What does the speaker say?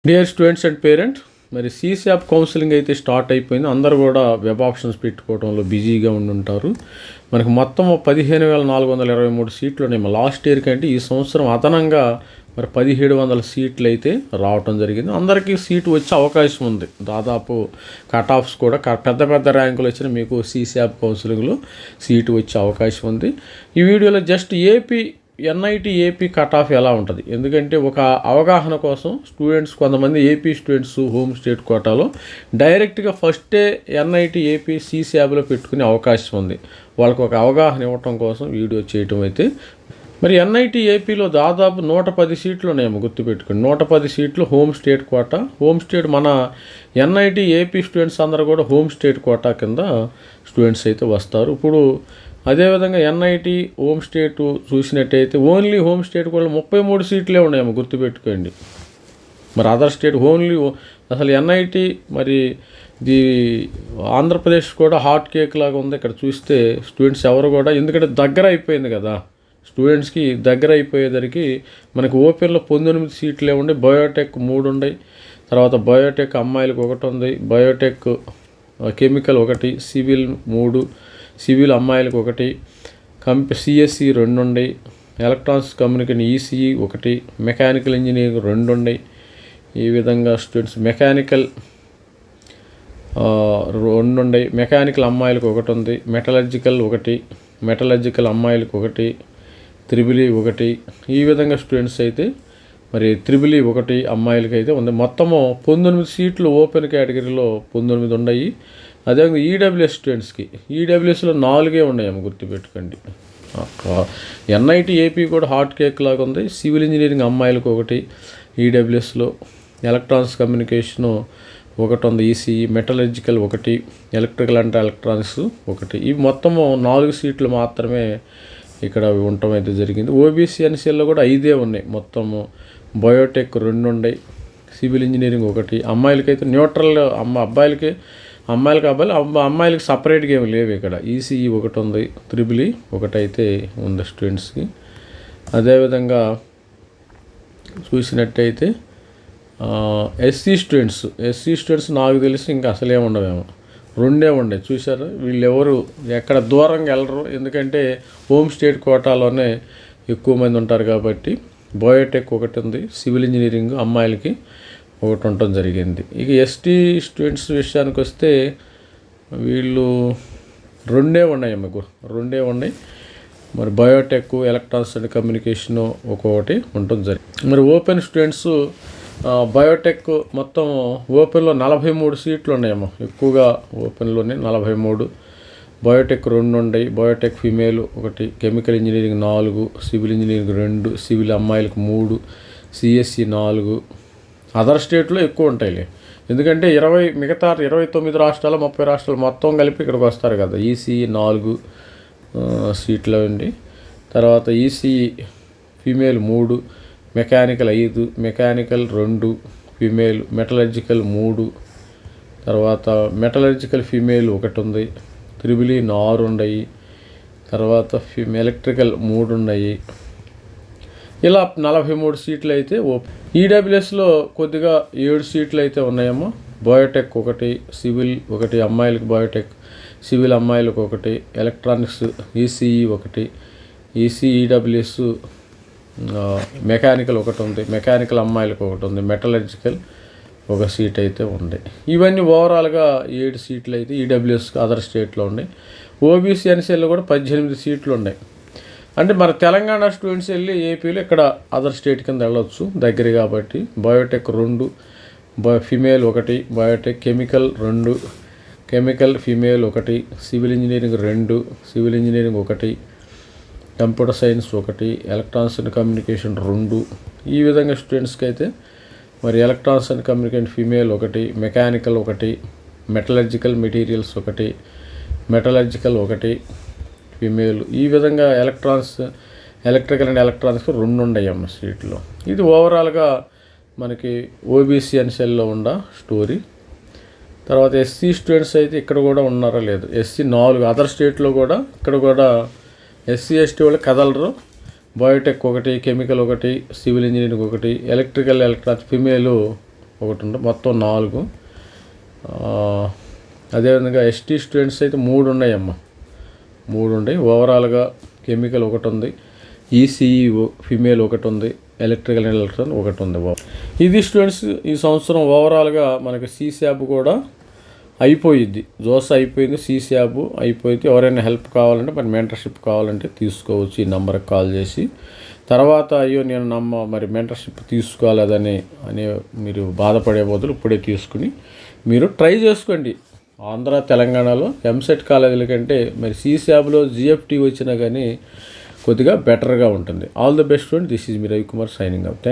Dear students and parent, మరి సీశాప్ counselling అయితే start అయిపోయింది. అందరూ కూడా వెబ్ ఆప్షన్స్ పెట్టుకోవడంలో బిజీగా ఉండుంటారు. మనకు మొత్తం 15,423 సీట్లు ఉన్నాయి. లాస్ట్ ఇయర్ కంటే ఈ సంవత్సరం అదనంగా మరి 1,700 సీట్లు అయితే రావటం జరిగింది. అందరికీ సీటు వచ్చే అవకాశం ఉంది. దాదాపు కట్ ఆఫ్స్ కూడా పెద్ద పెద్ద ర్యాంకులు వచ్చిన మీకు సీశాప్ కౌన్సిలింగ్లో సీటు వచ్చే అవకాశం ఉంది. ఈ వీడియోలో just NIT AP cut off ఎలా ఉంటుంది, ఎందుకంటే ఒక అవగాహన కోసం స్టూడెంట్స్ కొంతమంది ఏపీ స్టూడెంట్స్ హోమ్ స్టేట్ కోటాలో డైరెక్ట్గా ఫస్టే ఎన్ఐటి ఏపీ సీశాబ్లో పెట్టుకునే అవకాశం ఉంది. వాళ్ళకు ఒక అవగాహన ఇవ్వటం కోసం వీడియో చేయటం అయితే. మరి ఎన్ఐటి ఏపీలో దాదాపు 110 సీట్లు ఉన్నాయేమో గుర్తుపెట్టుకోండి. 110 సీట్లు home state quota. Home state మన ఎన్ఐటి ఏపీ స్టూడెంట్స్ అందరూ కూడా హోమ్ స్టేట్ కోటా కింద స్టూడెంట్స్ అయితే వస్తారు. ఇప్పుడు అదేవిధంగా ఎన్ఐటి హోమ్ స్టేట్ చూసినట్టయితే ఓన్లీ హోమ్ స్టేట్ కూడా 33 సీట్లే ఉన్నాయేమో గుర్తుపెట్టుకోండి. మరి అదర్ స్టేట్ ఓన్లీ అసలు ఎన్ఐటి మరి ఇది ఆంధ్రప్రదేశ్ కూడా హాట్ కేక్ లాగా ఉంది. ఇక్కడ చూస్తే స్టూడెంట్స్ ఎవరు కూడా, ఎందుకంటే దగ్గర అయిపోయింది కదా, స్టూడెంట్స్కి దగ్గర అయిపోయేసరికి మనకి ఓపెన్లో 19 సీట్లే ఉండి, బయోటెక్ 3 ఉన్నాయి. తర్వాత బయోటెక్ అమ్మాయిలకు 1 ఉంది, బయోటెక్ కెమికల్ 1, సివిల్ 3, సివిల్ అమ్మాయిలకు 1, సిఎస్సి 2 ఉన్నాయి, electronics communication ECE 1, mechanical engineering 2 ఉన్నాయి. ఈ విధంగా స్టూడెంట్స్ మెకానికల్ 2 ఉన్నాయి, మెకానికల్ అమ్మాయిలకు 1 ఉంది, మెటలర్జికల్ 1, మెటలర్జికల్ అమ్మాయిలకు 1, త్రిబులి 1. ఈ విధంగా స్టూడెంట్స్ అయితే మరి త్రిబులి 1 అమ్మాయిలకి అయితే ఉంది. మొత్తము 19 సీట్లు ఓపెన్ కేటగిరీలో 19 ఉన్నాయి. అదేవిధంగా ఈడబ్ల్యూఎస్ స్టూడెంట్స్కి ఈడబ్ల్యూఎస్లో 4 ఉన్నాయేమో గుర్తుపెట్టుకోండి. ఎన్ఐటి ఏపీ కూడా హాట్ కేక్ లాగా ఉంది. సివిల్ ఇంజనీరింగ్ అమ్మాయిలకు 1 ఈడబ్ల్యూఎస్లో, ఎలక్ట్రానిక్స్ కమ్యూనికేషను 1 ఉంది, ECE, metallurgical 1, electrical and electronics 1. ఇవి మొత్తము 4 సీట్లు మాత్రమే ఇక్కడ ఉండటం అయితే జరిగింది. ఓబీసీ ఎన్సీఎల్లో కూడా 5 ఉన్నాయి. మొత్తము బయోటెక్ 2 ఉన్నాయి, సివిల్ ఇంజనీరింగ్ 1. అమ్మాయిలకైతే న్యూట్రల్, అబ్బాయిలకి అమ్మాయిలకి సపరేట్గా ఏమి లేవు. ఇక్కడ ఈసీఈ 1 ఉంది, త్రిబులి 1 అయితే ఉంది స్టూడెంట్స్కి. అదేవిధంగా చూసినట్టయితే ఎస్సీ స్టూడెంట్స్ నాకు తెలిసి ఇంకా అసలే ఉండవేమో, 2 ఉన్నాయి. చూసారు, వీళ్ళు ఎవరు ఎక్కడ దూరంగా వెళ్ళరు, ఎందుకంటే హోమ్ స్టేట్ కోటాలోనే ఎక్కువ మంది ఉంటారు కాబట్టి. బయోటెక్ 1 ఉంది, సివిల్ ఇంజనీరింగ్ అమ్మాయిలకి 1 ఉండటం జరిగింది. ఇక ఎస్టీ స్టూడెంట్స్ విషయానికి వస్తే వీళ్ళు 2 ఉన్నాయి మీకు, 2 ఉన్నాయి. మరి బయోటెక్, ఎలక్ట్రానిక్స్ అండ్ కమ్యూనికేషను 1 ఉండటం జరిగింది. మరి ఓపెన్ స్టూడెంట్స్ బయోటెక్ మొత్తం ఓపెన్లో 43 సీట్లు ఉన్నాయేమో, ఎక్కువగా ఓపెన్లోనే 43. బయోటెక్ 2 ఉన్నాయి, Biotech female 1, chemical engineering 4, civil engineering 2, civil అమ్మాయిలకు 3, సిఎస్సి 4. అదర్ స్టేట్లో ఎక్కువ ఉంటాయిలే, ఎందుకంటే మిగతా 29 రాష్ట్రాలు 30 రాష్ట్రాలు మొత్తం కలిపి ఇక్కడికి వస్తారు కదా. ఈసీఈ 4 సీట్లు అండి. తర్వాత ECE female 3, mechanical 5, mechanical 2 female, metallurgical 3, తర్వాత మెటలర్జికల్ ఫిమేల్ 1 ఉంది, త్రిబులి 4 ఉన్నాయి, తర్వాత ఎలక్ట్రికల్ 3 ఉన్నాయి. ఇలా 43 సీట్లు అయితే ఓపెన్. ఈడబ్ల్యూఎస్లో కొద్దిగా 7 సీట్లు అయితే ఉన్నాయేమో. బయోటెక్ 1, సివిల్ 1 అమ్మాయిలకు, బయోటెక్ సివిల్ అమ్మాయిలకు 1, ఎలక్ట్రానిక్స్ ఈసీఈ 1, ఈడబ్ల్యూఎస్ మెకానికల్ 1 ఉంది, మెకానికల్ అమ్మాయిలకు 1 ఉంది, మెటలర్జికల్ 1 సీట్ అయితే ఉంది. ఇవన్నీ ఓవరాల్గా 7 సీట్లు అయితే ఈడబ్ల్యూఎస్కి అదర్ స్టేట్లో ఉన్నాయి. ఓబీసీ ఎన్సీఎల్లో కూడా 18 సీట్లు ఉన్నాయి. అంటే మన తెలంగాణ స్టూడెంట్స్ వెళ్ళి ఏపీలో ఇక్కడ అదర్ స్టేట్ కింద వెళ్ళొచ్చు, దగ్గర కాబట్టి. Biotech 2, female 1, Biotech chemical 2, chemical female 1, civil engineering 2, civil engineering 1, computer science 1, electronics and communication 2. ఈ విధంగా స్టూడెంట్స్కి అయితే మరి electronics and communication female 1, mechanical 1, metallurgical materials 1, metallurgical 1 female. ఈ విధంగా ఎలక్ట్రికల్ అండ్ ఎలక్ట్రానిక్స్ 2 ఉన్నాయమ్మ సీట్లో. ఇది ఓవరాల్గా మనకి ఓబీసీ ఎన్సీఎల్లో ఉన్న స్టోరీ. తర్వాత ఎస్సీ స్టూడెంట్స్ అయితే ఇక్కడ కూడా ఉన్నారో లేదు, ఎస్సీ 4 అదర్ స్టేట్లో కూడా, ఇక్కడ కూడా ఎస్సీ ఎస్టీ వాళ్ళు కదలరు. Biotech 1, chemical 1, civil engineering 1, electrical electronics female ఒకటి ఉంది, మొత్తం 4. అదేవిధంగా ఎస్టీ స్టూడెంట్స్ అయితే 3 ఉన్నాయమ్మా, 3 ఉన్నాయి. ఓవరాల్గా కెమికల్ ఒకటి ఉంది, ఈసీఈ ఫిమేల్ ఒకటి ఉంది, ఎలక్ట్రికల్ అండ్ ఎలక్ట్రానిక్ ఒకటి ఉంది. ఇది స్టూడెంట్స్ ఈ సంవత్సరం ఓవరాల్గా మనకి సీశాబ్ కూడా అయిపోయిద్ది. జోస్ అయిపోయింది, సీశాబ్ అయిపోయింది. ఎవరైనా హెల్ప్ కావాలంటే మరి మెంటర్షిప్ కావాలంటే తీసుకోవచ్చు ఈ నెంబర్కి కాల్ చేసి. తర్వాత అయ్యో నేను మరి మెంటర్షిప్ తీసుకోలేదని మీరు బాధపడే బదులు ఇప్పుడే తీసుకుని మీరు ట్రై చేసుకోండి. ఆంధ్ర తెలంగాణలో ఎంసెట్ కాలేజీల కంటే మరి సీశాబ్లో జిఎఫ్టీ వచ్చినా కానీ కొద్దిగా బెటర్గా ఉంటుంది. All the best student. This is me Ravikumar signing out.